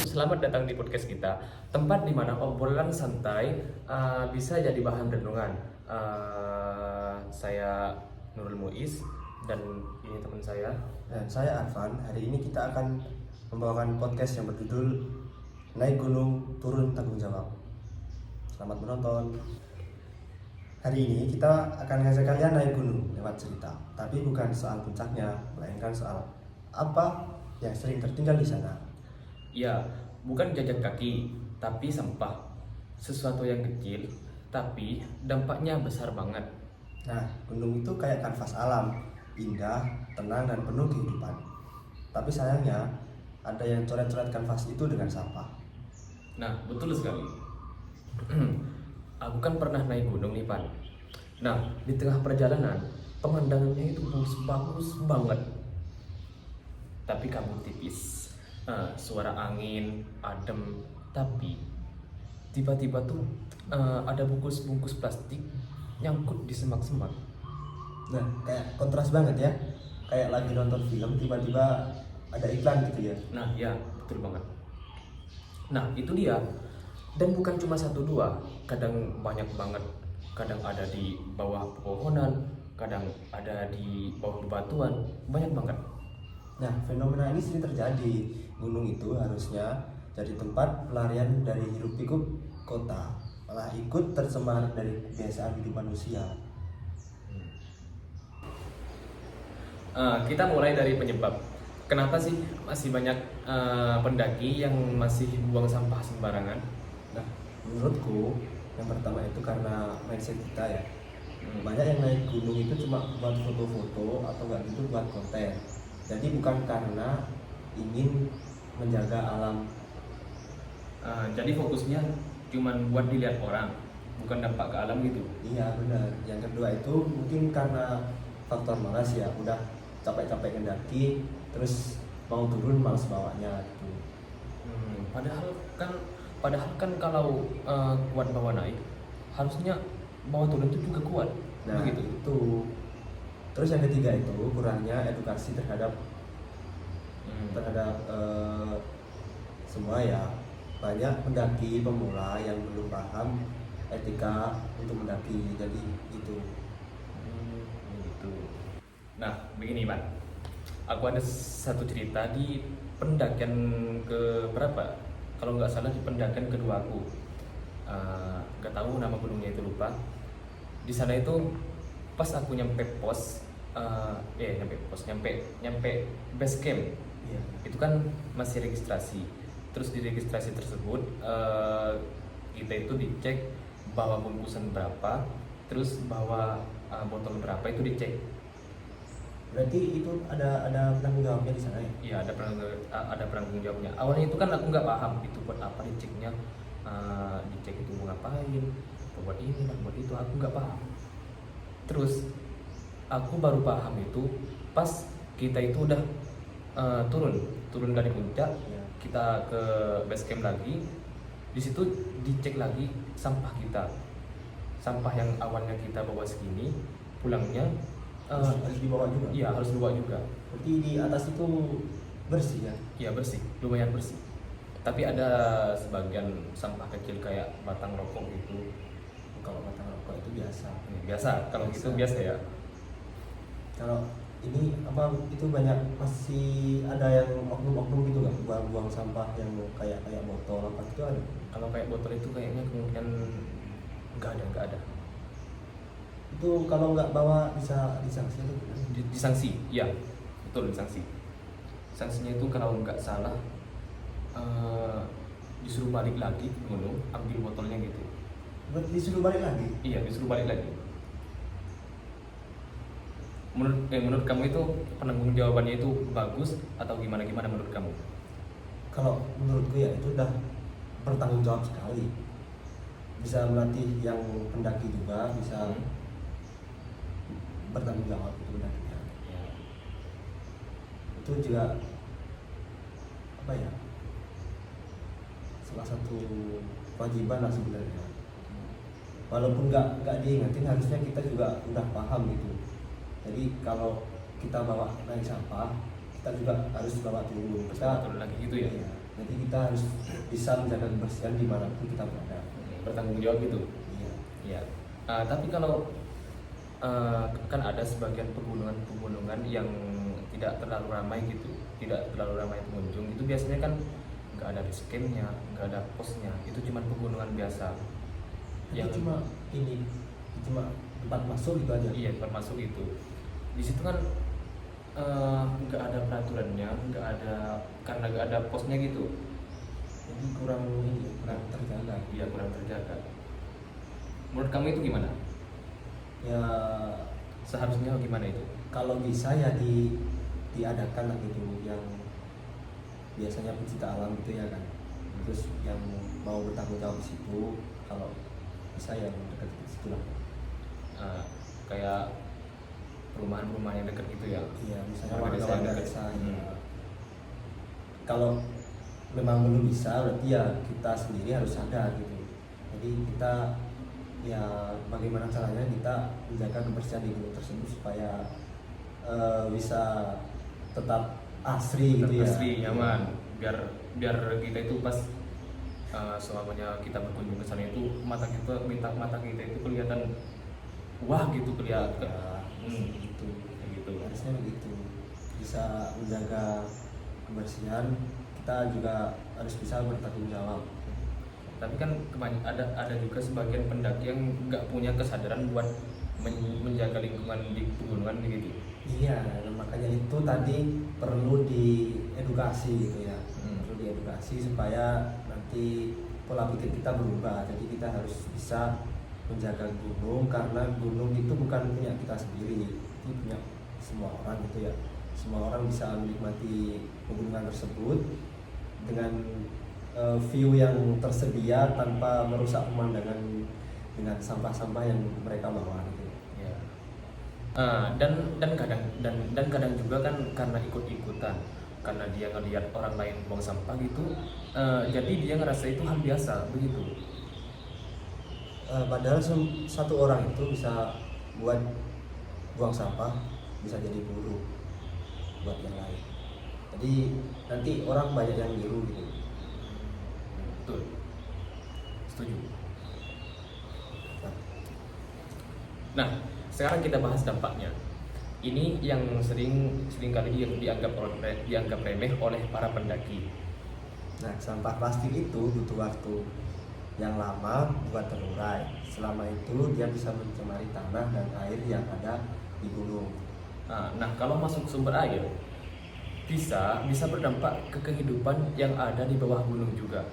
Selamat datang di podcast kita, tempat di mana obrolan santai bisa jadi bahan renungan. Saya Nurul Muiz dan ini teman saya. Dan saya Arfan. Hari ini kita akan membawakan podcast yang berjudul Naik Gunung Turun Tanggung Jawab. Selamat menonton. Hari ini kita akan ngajak kalian naik gunung lewat cerita, tapi bukan soal puncaknya, melainkan soal apa yang sering tertinggal di sana. Ya, bukan jajak kaki, tapi sampah. Sesuatu yang kecil, tapi dampaknya besar banget. Nah, gunung itu kayak kanvas alam, indah, tenang, dan penuh kehidupan. Tapi sayangnya, ada yang coret-coret kanvas itu dengan sampah. Nah, betul sekali. Aku kan pernah naik gunung nih, Pan. Nah, di tengah perjalanan, pemandangannya itu bagus banget. Tapi kabut tipis, suara angin, adem. Tapi tiba-tiba tuh ada bungkus-bungkus plastik nyangkut di semak-semak. Nah, kayak kontras banget ya. Kayak lagi nonton film, tiba-tiba ada iklan gitu ya. Nah, ya, betul banget. Nah, itu dia. Dan bukan cuma satu dua, kadang banyak banget. Kadang ada di bawah pepohonan, kadang ada di bawah bebatuan, banyak banget. Nah, fenomena ini sering terjadi. Gunung itu harusnya jadi tempat pelarian dari hiruk-pikuk kota, malah ikut tercemar dari kebiasaan hidup manusia. Kita mulai dari penyebab. Kenapa sih masih banyak pendaki yang masih buang sampah sembarangan? Nah, menurutku yang pertama itu karena mindset kita ya. Banyak yang naik gunung itu cuma buat foto-foto atau nggak gitu buat konten. Jadi bukan karena ingin menjaga alam. Jadi fokusnya cuman buat dilihat orang, bukan dampak ke alam gitu. Iya benar. Yang kedua itu mungkin karena faktor malas ya. Udah capek-capek mendaki, terus mau turun malas bawanya gitu. Padahal kan kalau kuat bawa naik, harusnya bawa turun itu juga kuat. Nah Begitu. itu. Terus yang ketiga itu kurangnya edukasi terhadap semua ya. Banyak pendaki pemula yang belum paham etika untuk mendaki, jadi gitu. Gitu. Nah, begini, Pak. Aku ada satu cerita di pendakian ke berapa? Kalau nggak salah di pendakian kedua aku. Nggak tahu nama gunungnya itu, lupa. Di sana itu pas aku nyampe pos, nyampe base camp. Iya. Itu kan masih registrasi. Terus di registrasi tersebut kita itu dicek bawa bungkusan berapa, terus bawa botol berapa itu dicek. Berarti itu ada penanggung jawabnya di sana ya? Iya, ada penanggung jawabnya. Awalnya itu kan aku nggak paham itu buat apa diceknya, dicek itu mau ngapain, buat ini dan buat itu, aku nggak paham. Terus aku baru paham itu pas kita itu udah turun dari puncak, Iya. kita ke base camp lagi. Di situ dicek lagi sampah kita, sampah yang awalnya kita bawa segini, pulangnya Harus dibawa juga. iya harus dibawa juga. Berarti di atas itu bersih ya? Iya, bersih, lumayan bersih. Tapi ada sebagian sampah kecil kayak batang rokok gitu. Kalau batang rokok itu biasa. Biasa, kalau gitu biasa ya. Kalau ini apa itu banyak masih ada yang oknum-oknum gitu kan, buang-buang sampah yang kayak botol apa itu ada. Kalau kayak botol itu kayaknya kemungkinan nggak ada. Itu kalau nggak bawa bisa disanksi itu gimana? Disanksi, iya, betul disanksi. Sanksinya itu kalau nggak salah disuruh balik lagi ke gunung, ambil botolnya gitu. Disuruh balik lagi? Iya, disuruh balik lagi. Menurut kamu itu penanggung jawabannya itu bagus atau gimana menurut kamu? Kalau menurutku ya itu udah bertanggung jawab sekali. Bisa melatih yang pendaki juga, bisa bertanggung jawab itu pendakinya. Ya. Itu juga apa ya, salah satu kewajiban lah sebenarnya. Walaupun nggak diingetin, harusnya kita juga udah paham gitu. Jadi kalau kita bawa naik sampah, kita juga harus bawa turun. Terus turun lagi gitu ya. Iya. Jadi kita harus bisa menjaga kebersihan dimanapun kita berada. Bertanggung jawab gitu. Iya. Ya. Tapi kalau kan ada sebagian pegunungan yang tidak terlalu ramai gitu, tidak terlalu ramai pengunjung. Itu biasanya kan nggak ada base campnya, nggak ada posnya. Itu cuma pegunungan biasa. Itu cuma tempat masuk gitu aja. Iya, tempat masuk itu. Di situ kan nggak ada peraturannya, nggak ada, karena nggak ada posnya gitu. Jadi kurang terjaga. Iya, kurang terjaga. Menurut kamu itu gimana? Ya Seharusnya gimana itu? kalau bisa ya diadakan lah gitu yang biasanya pecinta alam gitu ya kan. Terus yang mau bertanggung jawab di situ kalau bisa yang dekat di situ lah. Kayak perumahan-perumahan yang dekat gitu ya. Iya, misalnya Warga desa yang dekat. desa ya. Kalau memang belum bisa berarti ya kita sendiri harus sadar gitu. Jadi kita ya bagaimana caranya kita menjaga kebersihan di gunung tersebut supaya bisa tetap asri gitu ya. Asri, nyaman. Biar kita itu pas selamanya kita berkunjung ke sana itu mata kita itu kelihatan wah gitu, kelihatan. Gitu. Kayak gitu. Harusnya begitu. Bisa menjaga kebersihan, kita juga harus bisa bertanggung jawab. Tapi kan ada juga sebagian pendaki yang nggak punya kesadaran buat menjaga lingkungan di pegunungan gitu. Iya, makanya itu tadi perlu diedukasi gitu ya. Perlu diedukasi supaya nanti pola pikir kita berubah. Jadi kita harus bisa menjaga gunung karena gunung itu bukan punya kita sendiri, itu punya semua orang gitu ya. Semua orang bisa menikmati pegunungan tersebut dengan view yang tersedia tanpa merusak pemandangan dengan sampah-sampah yang mereka bawa gitu. Ya. Dan kadang juga kan karena ikut-ikutan, karena dia ngelihat orang lain buang sampah gitu, jadi dia ngerasa itu hal biasa begitu. Padahal satu orang itu bisa buat buang sampah, bisa jadi guru buat yang lain. Jadi nanti orang banyak yang niru gitu. Betul. Setuju. Nah, sekarang kita bahas dampaknya. Ini yang sering kali dianggap remeh oleh para pendaki. Nah, sampah plastik itu butuh waktu yang lama buat terurai. Selama itu dia bisa mencemari tanah dan air yang ada di gunung. Nah, kalau masuk sumber air bisa berdampak ke kehidupan yang ada di bawah gunung juga.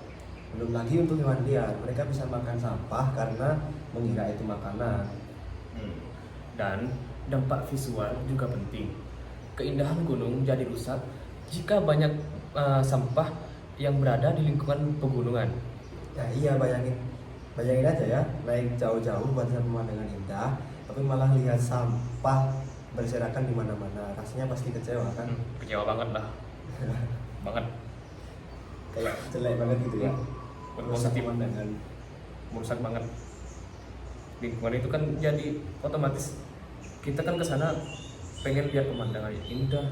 Belum lagi untuk hewan liar, mereka bisa makan sampah karena mengira itu makanan. Dan dampak visual juga penting. Keindahan gunung jadi rusak jika banyak sampah yang berada di lingkungan pegunungan. Ya iya, bayangin aja ya, naik jauh-jauh buat lihat pemandangan indah, tapi malah lihat sampah berserakan di mana-mana. Rasanya pasti kecewa kan? Kecewa banget lah. Banget. Kayak jelek banget gitu ya. Positif pemandangan. Merusak banget. Lingkungan itu kan jadi otomatis kita kan ke sana pengen lihat pemandangan yang indah,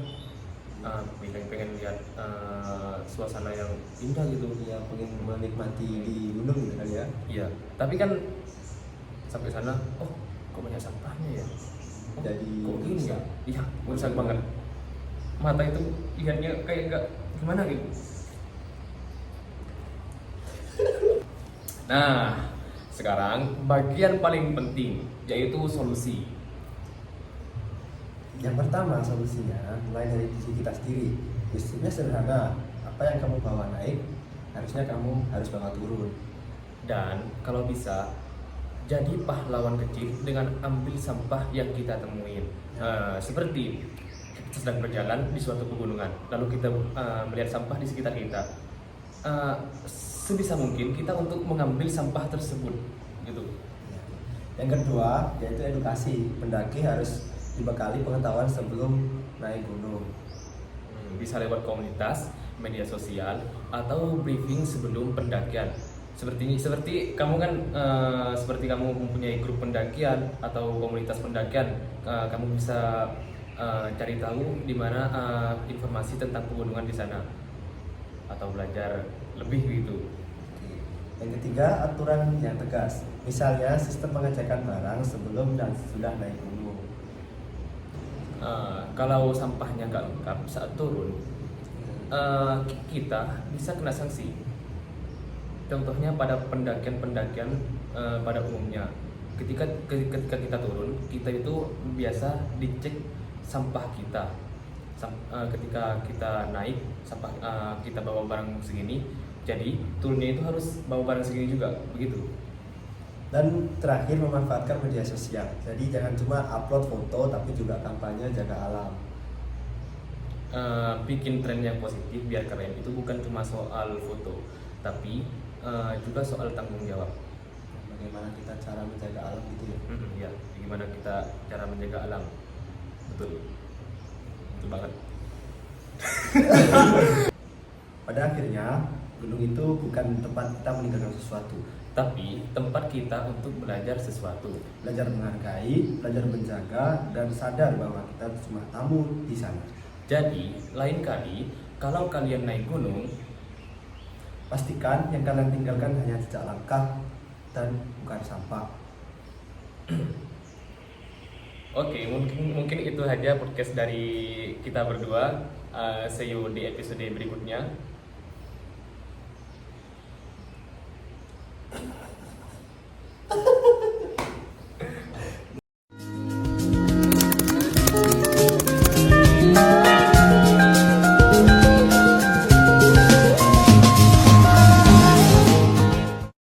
pengen lihat suasana yang indah gitu. Ya pengen menikmati di gunung gitu kan ya. Iya, tapi kan sampai sana, oh kok banyak sampahnya ya? Oh, Jadi kok gini ya? Iya, merusak banget. Mata itu lihatnya kayak nggak gimana gitu. Nah, sekarang bagian paling penting yaitu solusi. Yang pertama solusinya mulai dari diri kita sendiri. Prinsipnya sederhana, apa yang kamu bawa naik harusnya kamu harus bawa turun. Dan kalau bisa jadi pahlawan kecil dengan ambil sampah yang kita temuin. Seperti kita sedang berjalan di suatu pegunungan, lalu kita melihat sampah di sekitar kita. Sebisa mungkin kita untuk mengambil sampah tersebut, gitu. Yang kedua yaitu edukasi. Pendaki harus dibekali pengetahuan sebelum naik gunung. Bisa lewat komunitas, media sosial, atau briefing sebelum pendakian. Seperti kamu kan, seperti kamu mempunyai grup pendakian atau komunitas pendakian, kamu bisa cari tahu di mana informasi tentang pegunungan di sana. atau belajar lebih gitu. Oke. Yang ketiga, aturan yang tegas. Misalnya sistem pengecekan barang sebelum dan sesudah naik gunung. Kalau sampahnya nggak lengkap saat turun, kita bisa kena sanksi. Contohnya pada pendakian-pendakian pada umumnya, ketika kita turun, kita itu biasa dicek sampah kita. Ketika kita naik, sampah kita bawa barang segini, jadi turunnya itu harus bawa barang segini juga, begitu. Dan terakhir, memanfaatkan media sosial. Jadi jangan cuma upload foto tapi juga kampanye jaga alam. Bikin tren yang positif biar keren itu bukan cuma soal foto, tapi juga soal tanggung jawab. Bagaimana kita cara menjaga alam gitu ya. Ya, gimana kita cara menjaga alam. Betul banget. Pada akhirnya, gunung itu bukan tempat kita meninggalkan sesuatu, Tapi tempat kita untuk belajar sesuatu. belajar menghargai, belajar menjaga, dan sadar bahwa kita cuma tamu di sana. Jadi, lain kali kalau kalian naik gunung, Pastikan yang kalian tinggalkan hanya jejak langkah dan bukan sampah. oke, mungkin itu aja podcast dari kita berdua. See you di episode berikutnya.